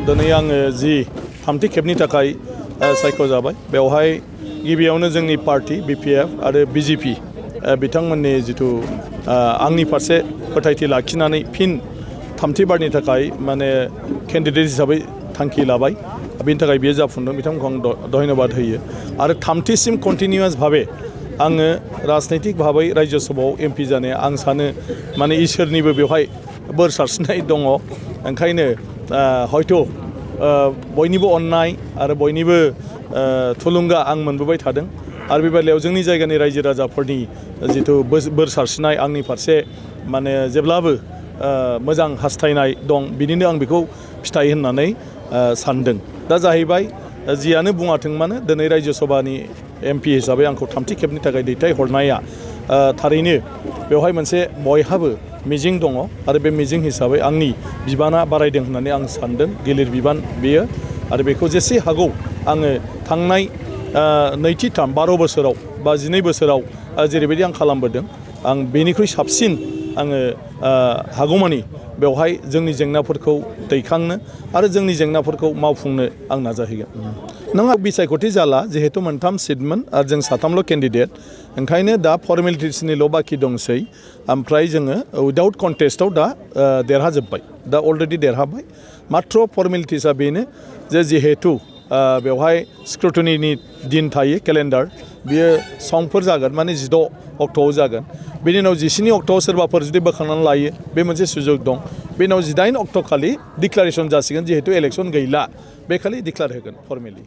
दिनै आङो जि थामथि खेबनि थाखाय सायख'जाबाय बेवहाय गिबियावनो जोंनि पार्टी BPF आरो BJP बिथांमोननि जिथु आंनि फारसे फोथायथि लाखिनानै फिन थामथि बारनि थाखाय माने केन्डिडेट हिसाबै थांखि लाबाय बेनि थाखाय बियो जाफुंदों बिथांमोनखौ आं धन्यबाद होयो आरो थामथिसिम कन्टिनिउआस भाबे आङो राजनैतिक भाबै राज्य सभायाव MP जानाया आं सानो माने इसोरनिबो बेवहाय बोर सारस्रिनाय दङ ओंखायनो हयथ' बयनिबो अननाय आरो बयनिबो थुलुंगा आं मोनबोबाय थादों आरो बे बेलायाव जोंनि जायगानि रायजो राजाफोरनि जिथु बोर सारस्रिनाय आंनि फारसे माने जेब्लाबो मोजां हास्थायनाय दं बिनिनो आं बेखौ फिथाइ होननानै सानदों दा जाहैबाय जियानो बुङाथों मानो दिनै राज्य सभानि MP हिसाबै आंखौ थामथि खेबनि थाखाय दैथायहरनाया थारैनो बेवहाय मोनसे बयहाबो मिजिं दङ आरो बे मिजिं हिसाबै आंनि बिबाना बारायदों होननानै आं सानदों गिलिर बिबान बेयो आरो बेखौ जेसे हागौ आङो थांनाय नैथि टार्म 12 बोसोराव बा 12 बोसोराव जेरैबायदि आं खालामबोदों आं बेनिख्रुइ साबसिन आङो हागौमानि बेवहाय जोंनि जेंनाफोरखौ दैखांनो आरो जोंनि जेंनाफोरखौ मावफुंनो आं नाजाहैगोन नोंहा बिसायख'थि जाला जिहेतु मोनथाम सिटमोन आरो जों साथामल' केन्डिडेट ओंखायनो दा फर्मेलिटिसनिल' बाखि दंसै ओमफ्राय जोङो उइदाउट कन्टेस्टआव दा देरहाजोब्बाय दा अलरेडि देरहाबाय मात्र फर्मेलिटिसा बेनो जे जिहेतु बेवहाय स्क्रुटनिनि दिन थायो केलेन्डार बियो समफोर जागोन माने 16 अक्ट'आव जागोन बेनि उनाव 19 अक्ट'आव सोरबाफोर जुदि बोखांनानै लायो बे मोनसे सुजुग दं बेनि उनाव 18 अक्ट' खालि डिक्लारेसन जासिगोन जिहेतु इलेक्सन गैला बे खालि डिक्लार होगोन फर्मेलि